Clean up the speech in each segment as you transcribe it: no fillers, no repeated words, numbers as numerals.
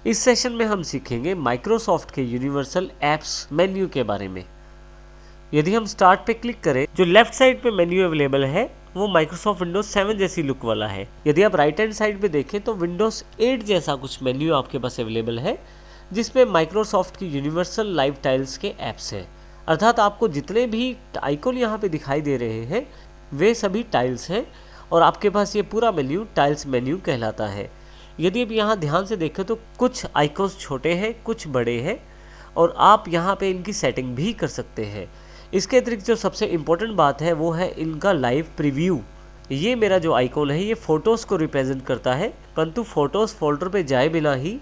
इस सेशन में हम सीखेंगे माइक्रोसॉफ्ट के यूनिवर्सल एप्स मेन्यू के बारे में। यदि हम स्टार्ट पे क्लिक करें, जो लेफ्ट साइड पे मेन्यू अवेलेबल है वो माइक्रोसॉफ्ट विंडोज 7 जैसी लुक वाला है। यदि आप राइट हैंड साइड पे देखें तो विंडोज 8 जैसा कुछ मेन्यू आपके पास अवेलेबल है, जिसमें माइक्रोसॉफ्ट की यूनिवर्सल लाइव टाइल्स के एप्स हैं। अर्थात आपको जितने भी आइकॉन यहाँ पे दिखाई दे रहे हैं वे सभी टाइल्स हैं और आपके पास ये पूरा मेन्यू टाइल्स मेन्यू कहलाता है। यदि आप यहाँ ध्यान से देखें तो कुछ आइकॉन्स छोटे हैं, कुछ बड़े हैं और आप यहाँ पे इनकी सेटिंग भी कर सकते हैं। इसके अतिरिक्त जो सबसे इम्पोर्टेंट बात है वो है इनका लाइव प्रीव्यू। ये मेरा जो आइकॉन है ये फ़ोटोज़ को रिप्रेजेंट करता है, परंतु फ़ोटोज़ फोल्डर पे जाए बिना ही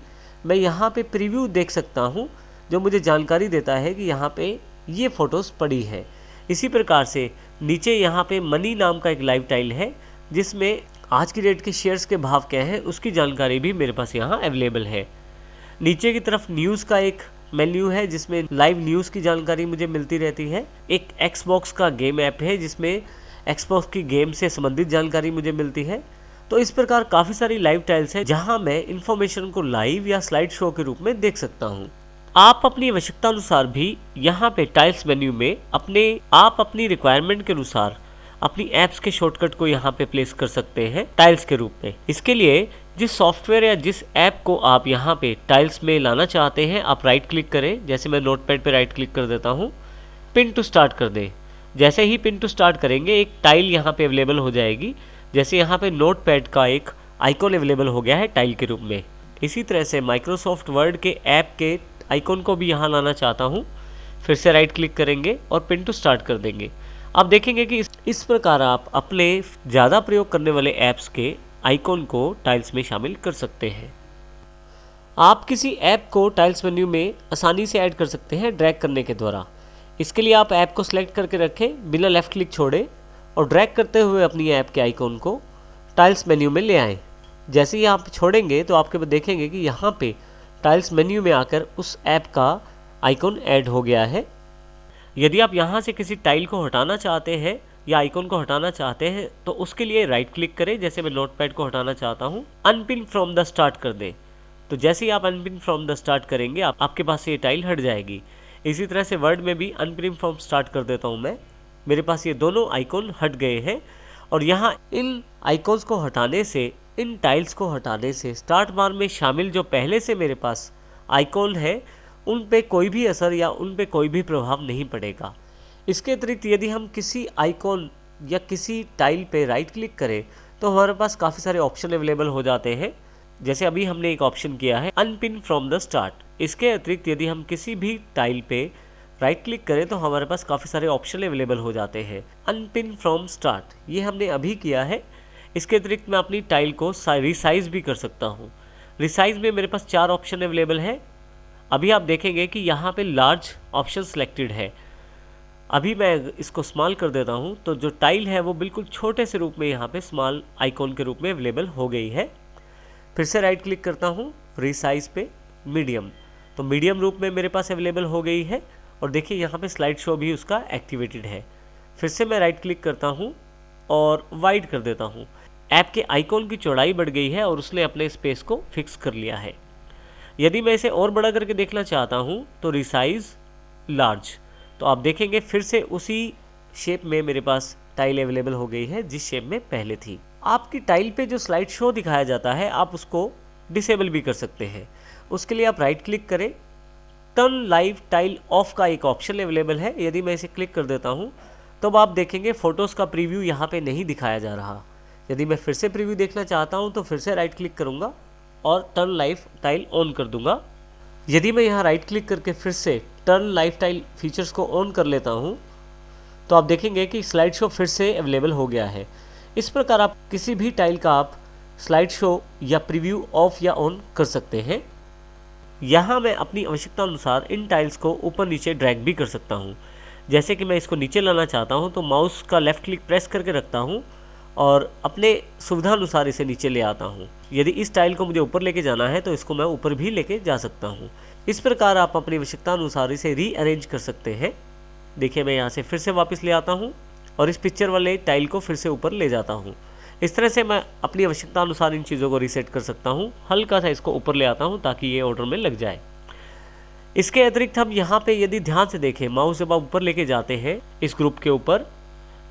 मैं यहाँ पे प्रीव्यू देख सकता हूँ, जो मुझे जानकारी देता है कि यहाँ पे ये फ़ोटोज़ पड़ी है। इसी प्रकार से नीचे यहाँ पे मनी नाम का एक लाइव टाइल है, जिसमें आज की डेट के शेयर्स के भाव क्या हैं उसकी जानकारी भी मेरे पास यहाँ अवेलेबल है। नीचे की तरफ न्यूज़ का एक मेन्यू है जिसमें लाइव न्यूज़ की जानकारी मुझे मिलती रहती है। एक एक्सबॉक्स का गेम ऐप है जिसमें एक्सबॉक्स की गेम से संबंधित जानकारी मुझे मिलती है। तो इस प्रकार काफ़ी सारी लाइव टाइल्स हैं जहाँ मैं इन्फॉर्मेशन को लाइव या स्लाइड शो के रूप में देख सकता हूँ। आप अपनी आवश्यकता अनुसार भी यहाँ पे टाइल्स मेन्यू में अपनी रिक्वायरमेंट के अनुसार अपनी ऐप्स के शॉर्टकट को यहाँ पे प्लेस कर सकते हैं टाइल्स के रूप में। इसके लिए जिस सॉफ्टवेयर या जिस ऐप को आप यहाँ पे टाइल्स में लाना चाहते हैं, आप राइट क्लिक करें। जैसे मैं नोटपैड पे राइट क्लिक कर देता हूँ, पिन टू स्टार्ट कर दें। जैसे ही पिन टू स्टार्ट करेंगे एक टाइल यहाँ पे अवेलेबल हो जाएगी। जैसे यहाँ पे नोटपैड का एक आइकॉन अवेलेबल हो गया है टाइल के रूप में। इसी तरह से माइक्रोसॉफ्ट वर्ड के ऐप के आइकॉन को भी यहाँ लाना चाहता हूँ। फिर से राइट क्लिक करेंगे और पिन टू स्टार्ट कर देंगे। आप देखेंगे कि इस प्रकार आप अपने ज़्यादा प्रयोग करने वाले ऐप्स के आइकॉन को टाइल्स में शामिल कर सकते हैं। आप किसी ऐप को टाइल्स मेन्यू में आसानी से ऐड कर सकते हैं ड्रैग करने के द्वारा। इसके लिए आप ऐप को सिलेक्ट करके रखें, बिना लेफ़्ट क्लिक छोड़े और ड्रैग करते हुए अपनी ऐप के आइकॉन को टाइल्स मेन्यू में ले आएँ। जैसे ही आप छोड़ेंगे तो आपके देखेंगे कि यहाँ पे टाइल्स मेन्यू में आकर उस ऐप का आइकॉन ऐड हो गया है। यदि आप यहाँ से किसी टाइल को हटाना चाहते हैं या आइकॉन को हटाना चाहते हैं तो उसके लिए राइट क्लिक करें। जैसे मैं नोटपैड को हटाना चाहता हूँ, अनपिन फ्रॉम द स्टार्ट कर दें। तो जैसे ही आप अनपिन फ्रॉम द स्टार्ट करेंगे आपके पास ये टाइल हट जाएगी। इसी तरह से वर्ड में भी अनपिन फ्रॉम स्टार्ट कर देता हूँ मैं। मेरे पास ये दोनों आइकॉन हट गए हैं और यहाँ इन आइकॉन्स को हटाने से, इन टाइल्स को हटाने से स्टार्ट बार में शामिल जो पहले से मेरे पास आइकॉन है उन पे कोई भी असर या उन पे कोई भी प्रभाव नहीं पड़ेगा। इसके अतिरिक्त यदि हम किसी आइकॉन या किसी टाइल पे राइट क्लिक करें तो हमारे पास काफ़ी सारे ऑप्शन अवेलेबल हो जाते हैं। जैसे अभी हमने एक ऑप्शन किया है अनपिन फ्रॉम द स्टार्ट। इसके अतिरिक्त यदि हम किसी भी टाइल पे राइट क्लिक करें तो हमारे पास काफ़ी सारे ऑप्शन अवेलेबल हो जाते हैं। अनपिन फ्रॉम स्टार्ट ये हमने अभी किया है। इसके अतिरिक्त मैं अपनी टाइल को रिसाइज भी कर सकता हूँ। रिसाइज में मेरे पास 4 ऑप्शन अवेलेबल है। अभी आप देखेंगे कि यहाँ पे लार्ज ऑप्शन सिलेक्टेड है। अभी मैं इसको स्मॉल कर देता हूँ तो जो टाइल है वो बिल्कुल छोटे से रूप में यहाँ पे स्मॉल आइकॉन के रूप में अवेलेबल हो गई है। फिर से राइट क्लिक करता हूँ रिसाइज पे मीडियम, तो मीडियम रूप में मेरे पास अवेलेबल हो गई है। और देखिए यहाँ पे स्लाइड शो भी उसका एक्टिवेटेड है। फिर से मैं राइट क्लिक करता हूँ और वाइड कर देता हूँ। ऐप के आइकॉन की चौड़ाई बढ़ गई है और उसने अपने स्पेस को फिक्स कर लिया है। यदि मैं इसे और बड़ा करके देखना चाहता हूँ तो रिसाइज लार्ज, तो आप देखेंगे फिर से उसी शेप में मेरे पास टाइल अवेलेबल हो गई है जिस शेप में पहले थी। आपकी टाइल पे जो स्लाइड शो दिखाया जाता है आप उसको डिसेबल भी कर सकते हैं। उसके लिए आप राइट क्लिक करें, टर्न लाइव टाइल ऑफ का एक ऑप्शन अवेलेबल है। यदि मैं इसे क्लिक कर देता हूँ तो आप देखेंगे फ़ोटोज़ का प्रीव्यू यहाँ पे नहीं दिखाया जा रहा। यदि मैं फिर से प्रीव्यू देखना चाहता हूँ तो फिर से राइट क्लिक करूँगा और टर्न लाइव टाइल ऑन कर दूंगा। यदि मैं यहाँ राइट क्लिक करके फिर से टर्न लाइव टाइल फीचर्स को ऑन कर लेता हूँ तो आप देखेंगे कि स्लाइड शो फिर से अवेलेबल हो गया है। इस प्रकार आप किसी भी टाइल का आप स्लाइड शो या प्रीव्यू ऑफ या ऑन कर सकते हैं। यहाँ मैं अपनी आवश्यकता अनुसार इन टाइल्स को ऊपर नीचे ड्रैग भी कर सकता हूँ। जैसे कि मैं इसको नीचे लाना चाहता हूँ तो माउस का लेफ़्ट क्लिक प्रेस करके रखता हूँ और अपने सुविधा अनुसार इसे नीचे ले आता हूँ। यदि इस टाइल को मुझे ऊपर लेके जाना है तो इसको मैं ऊपर भी लेके जा सकता हूँ। इस प्रकार आप अपनी आवश्यकता अनुसार इसे रीअरेंज कर सकते हैं। देखिए मैं यहाँ से फिर से वापस ले आता हूँ और इस पिक्चर वाले टाइल को फिर से ऊपर ले जाता हूँ। इस तरह से मैं अपनी आवश्यकता अनुसार इन चीज़ों को रीसेट कर सकता हूँ। हल्का सा इसको ऊपर ले आता हूँ ताकि ये ऑर्डर में लग जाए। इसके अतिरिक्त हम यहाँ पे यदि ध्यान से देखें, माउस जब आप ऊपर लेके जाते हैं इस ग्रुप के ऊपर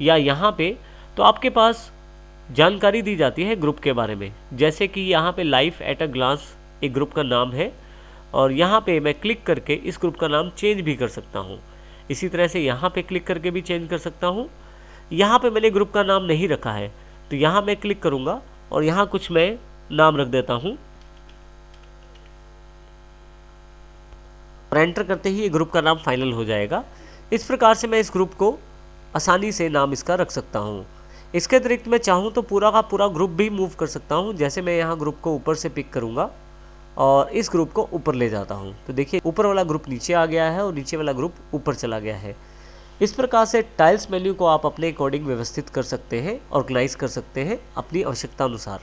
या यहाँ पे, तो आपके पास जानकारी दी जाती है ग्रुप के बारे में। जैसे कि यहाँ पे लाइफ एट अ ग्लांस एक ग्रुप का नाम है और यहाँ पे मैं क्लिक करके इस ग्रुप का नाम चेंज भी कर सकता हूँ। इसी तरह से यहाँ पे क्लिक करके भी चेंज कर सकता हूँ। यहाँ पे मैंने ग्रुप का नाम नहीं रखा है तो यहाँ मैं क्लिक करूँगा और यहाँ कुछ मैं नाम रख देता हूँ और एंटर करते ही ये ग्रुप का नाम फाइनल हो जाएगा। इस प्रकार से मैं इस ग्रुप को आसानी से नाम इसका रख सकता हूँ। इसके अतिरिक्त मैं चाहूँ तो पूरा का पूरा ग्रुप भी मूव कर सकता हूँ। जैसे मैं यहाँ ग्रुप को ऊपर से पिक करूँगा और इस ग्रुप को ऊपर ले जाता हूँ तो देखिए ऊपर वाला ग्रुप नीचे आ गया है और नीचे वाला ग्रुप ऊपर चला गया है। इस प्रकार से टाइल्स मेन्यू को आप अपने अकॉर्डिंग व्यवस्थित कर सकते हैं, ऑर्गेनाइज कर सकते हैं अपनी आवश्यकता अनुसार।